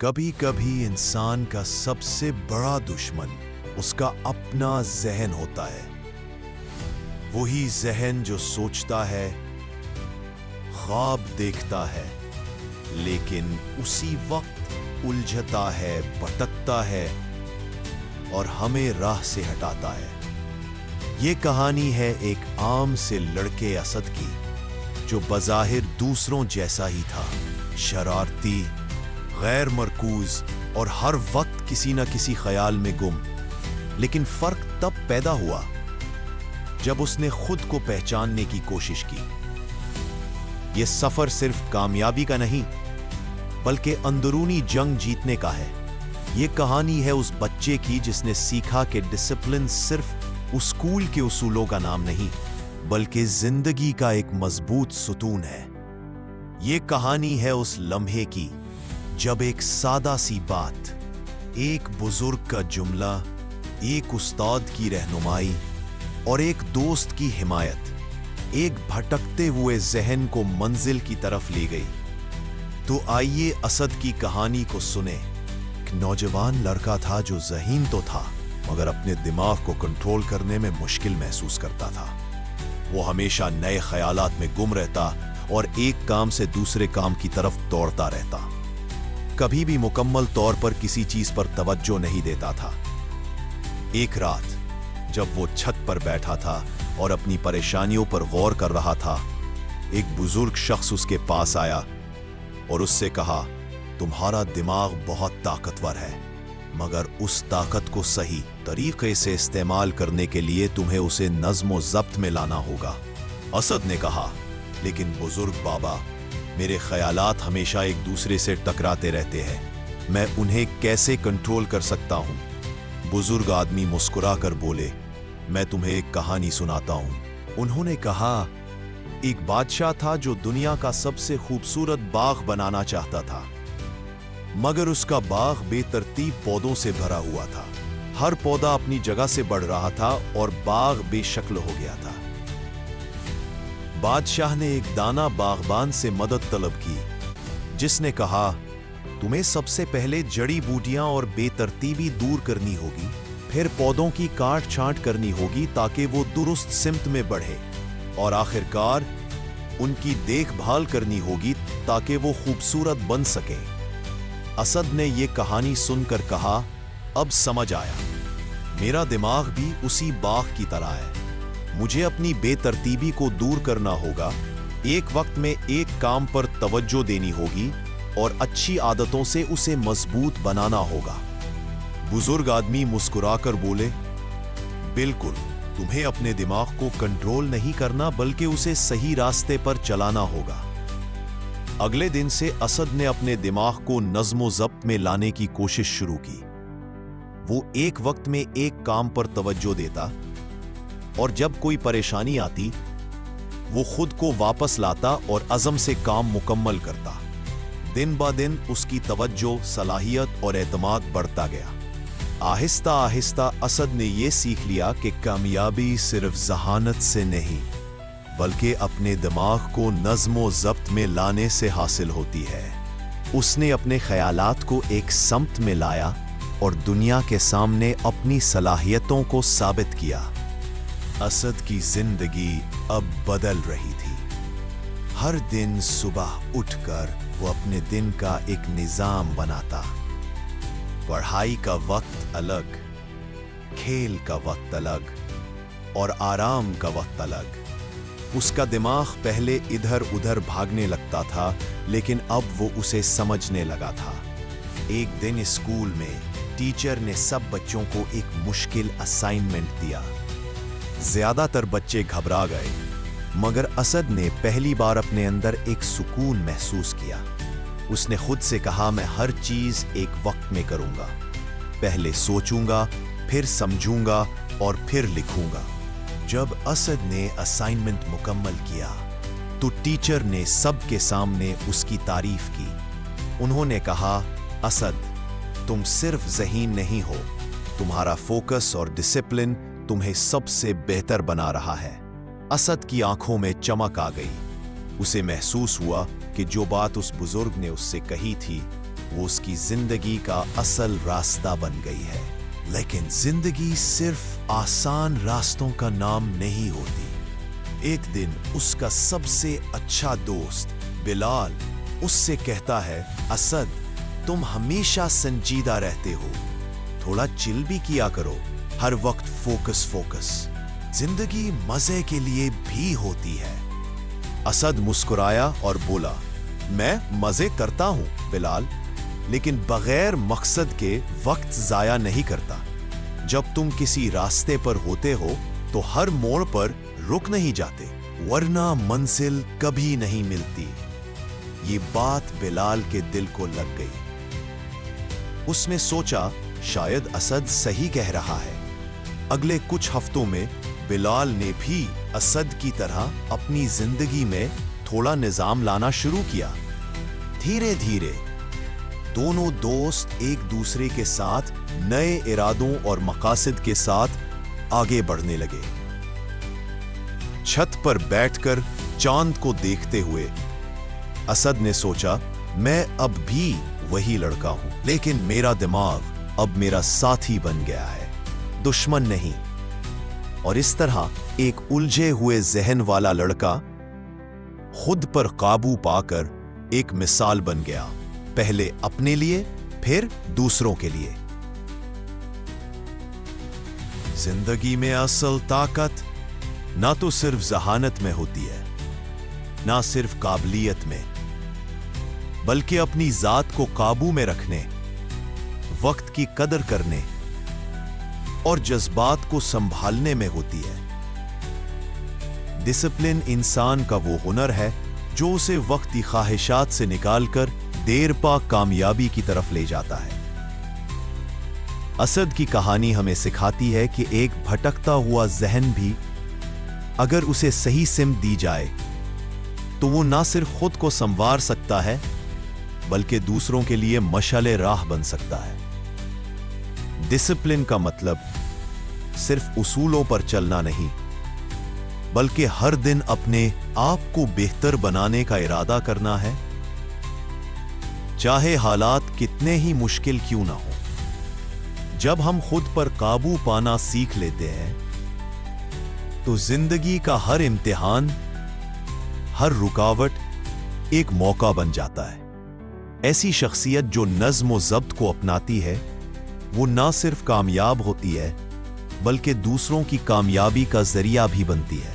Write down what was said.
कभी कभी इंसान का सबसे बड़ा दुश्मन उसका अपना जहन होता है। वही जहन जो सोचता है, ख्वाब देखता है, लेकिन उसी वक्त उलझता है, भटकता है और हमें राह से हटाता है। ये कहानी है एक आम से लड़के असद की, जो बज़ाहिर दूसरों जैसा ही था, शरारती, गैर मरकूज और हर वक्त किसी न किसी ख्याल में गुम। लेकिन फर्क तब पैदा हुआ जब उसने खुद को पहचानने की कोशिश की। यह सफर सिर्फ कामयाबी का नहीं, बल्कि अंदरूनी जंग जीतने का है। यह कहानी है उस बच्चे की जिसने सीखा कि डिसिप्लिन सिर्फ उस स्कूल के उसूलों का नाम नहीं, बल्कि जिंदगी का एक मजबूत सुतून है। यह कहानी है उस लम्हे की जब एक सादा सी बात, एक बुजुर्ग का जुमला, एक उस्ताद की रहनुमाई और एक दोस्त की हिमायत एक भटकते हुए जहन को मंजिल की तरफ ले गई। तो आइए असद की कहानी को सुने। एक नौजवान लड़का था जो ज़हीन तो था, मगर अपने दिमाग को कंट्रोल करने में मुश्किल महसूस करता था। वो हमेशा नए ख्यालात में गुम रहता और एक काम से दूसरे काम की तरफ दौड़ता रहता। कभी भी मुकम्मल तौर पर किसी चीज पर तवज्जो नहीं देता था। एक रात जब वो छत पर बैठा था और अपनी परेशानियों पर गौर कर रहा था, एक बुजुर्ग शख्स उसके पास आया और उससे कहा, तुम्हारा दिमाग बहुत ताकतवर है, मगर उस ताकत को सही तरीके से इस्तेमाल करने के लिए तुम्हें उसे नज़्म ज़ब्त में लाना होगा। असद ने कहा, लेकिन बुजुर्ग बाबा, मेरे ख्यालात हमेशा एक दूसरे से टकराते रहते हैं, मैं उन्हें कैसे कंट्रोल कर सकता हूं? बुजुर्ग आदमी मुस्कुराकर बोले, मैं तुम्हें एक कहानी सुनाता हूं। उन्होंने कहा, एक बादशाह था जो दुनिया का सबसे खूबसूरत बाग बनाना चाहता था, मगर उसका बाग बेतरतीब पौधों से भरा हुआ था। हर पौधा अपनी जगह से बढ़ रहा था और बाग बेशक्ल हो गया था। बादशाह ने एक दाना बागबान से मदद तलब की, जिसने कहा, तुम्हें सबसे पहले जड़ी बूटियां और बेतरतीबी दूर करनी होगी, फिर पौधों की काट छांट करनी होगी ताकि वो दुरुस्त सिमत में बढ़े, और आखिरकार उनकी देखभाल करनी होगी ताकि वो खूबसूरत बन सके। असद ने यह कहानी सुनकर कहा, अब समझ आया, मेरा दिमाग भी उसी बाग की तरह है। मुझे अपनी बेतरतीबी को दूर करना होगा, एक वक्त में एक काम पर तवज्जो देनी होगी और अच्छी आदतों से उसे मजबूत बनाना होगा। बुजुर्ग आदमी मुस्कुराकर बोले, बिल्कुल, तुम्हें अपने दिमाग को कंट्रोल नहीं करना, बल्कि उसे सही रास्ते पर चलाना होगा। अगले दिन से असद ने अपने दिमाग को नज़्म ज़ब्त में लाने की कोशिश शुरू की। वो एक वक्त में एक काम पर तवज्जो देता और जब कोई परेशानी आती, वो खुद को वापस लाता और अज़म से काम मुकम्मल करता। दिन ब दिन उसकी तवज्जो, सलाहियत और एतमाद बढ़ता गया। आहिस्ता आहिस्ता असद ने यह सीख लिया कि कामयाबी सिर्फ ज़हानत से नहीं, बल्कि अपने दिमाग को नज़्म ज़ब्त में लाने से हासिल होती है। उसने अपने ख्यालात को एक समत में लाया और दुनिया के सामने अपनी सलाहियतों को साबित किया। असद की जिंदगी अब बदल रही थी। हर दिन सुबह उठकर वो अपने दिन का एक निजाम बनाता। पढ़ाई का वक्त अलग, खेल का वक्त अलग और आराम का वक्त अलग। उसका दिमाग पहले इधर उधर भागने लगता था, लेकिन अब वो उसे समझने लगा था। एक दिन स्कूल में टीचर ने सब बच्चों को एक मुश्किल असाइनमेंट दिया। ज्यादातर बच्चे घबरा गए, मगर असद ने पहली बार अपने अंदर एक सुकून महसूस किया। उसने खुद से कहा, मैं हर चीज एक वक्त में करूंगा, पहले सोचूंगा, फिर समझूंगा और फिर लिखूंगा। जब असद ने असाइनमेंट मुकम्मल किया, तो टीचर ने सबके सामने उसकी तारीफ की। उन्होंने कहा, असद, तुम सिर्फ ज़हीन नहीं हो, तुम्हारा फोकस और डिसिप्लिन तुम्हें सबसे बेहतर बना रहा है। असद की आंखों में चमक आ गई। उसे महसूस हुआ कि जो बात उस बुजुर्ग ने उससे कही थी, वो उसकी जिंदगी का असल रास्ता बन गई है। लेकिन जिंदगी सिर्फ आसान रास्तों का नाम नहीं होती। एक दिन उसका सबसे अच्छा दोस्त बिलाल उससे कहता है, असद, तुम हमेशा संजीदा रहते हो, थोड़ा चिल भी किया करो, हर वक्त फोकस फोकस। जिंदगी मजे के लिए भी होती है। असद मुस्कुराया और बोला, मैं मजे करता हूं बिलाल, लेकिन बगैर मकसद के वक्त जाया नहीं करता। जब तुम किसी रास्ते पर होते हो तो हर मोड़ पर रुक नहीं जाते, वरना मंजिल कभी नहीं मिलती। ये बात बिलाल के दिल को लग गई। उसने सोचा, शायद असद सही कह रहा है। अगले कुछ हफ्तों में बिलाल ने भी असद की तरह अपनी जिंदगी में थोड़ा निजाम लाना शुरू किया। धीरे धीरे दोनों दोस्त एक दूसरे के साथ नए इरादों और मकासद के साथ आगे बढ़ने लगे। छत पर बैठकर चांद को देखते हुए असद ने सोचा, मैं अब भी वही लड़का हूं, लेकिन मेरा दिमाग अब मेरा साथी बन गया है, दुश्मन नहीं। और इस तरह एक उलझे हुए जहन वाला लड़का खुद पर काबू पाकर एक मिसाल बन गया, पहले अपने लिए फिर दूसरों के लिए। जिंदगी में असल ताकत ना तो सिर्फ जहानत में होती है, ना सिर्फ काबिलियत में, बल्कि अपनी जात को काबू में रखने, वक्त की कदर करने और जज्बात को संभालने में होती है। डिसिप्लिन इंसान का वो हुनर है जो उसे वक्ती ख्वाहिशात से निकालकर देर पा कामयाबी की तरफ ले जाता है। असद की कहानी हमें सिखाती है कि एक भटकता हुआ जहन भी अगर उसे सही सिमत दी जाए तो वो ना सिर्फ खुद को संवार सकता है, बल्कि दूसरों के लिए मशाले राह बन सकता है। डिसिप्लिन का मतलब सिर्फ उसूलों पर चलना नहीं, बल्कि हर दिन अपने आप को बेहतर बनाने का इरादा करना है, चाहे हालात कितने ही मुश्किल क्यों ना हो। जब हम खुद पर काबू पाना सीख लेते हैं तो जिंदगी का हर इम्तिहान, हर रुकावट एक मौका बन जाता है। ऐसी शख्सियत जो नज़्म व ज़ब्त को अपनाती है, वो ना सिर्फ कामयाब होती है, बल्कि दूसरों की कामयाबी का जरिया भी बनती है।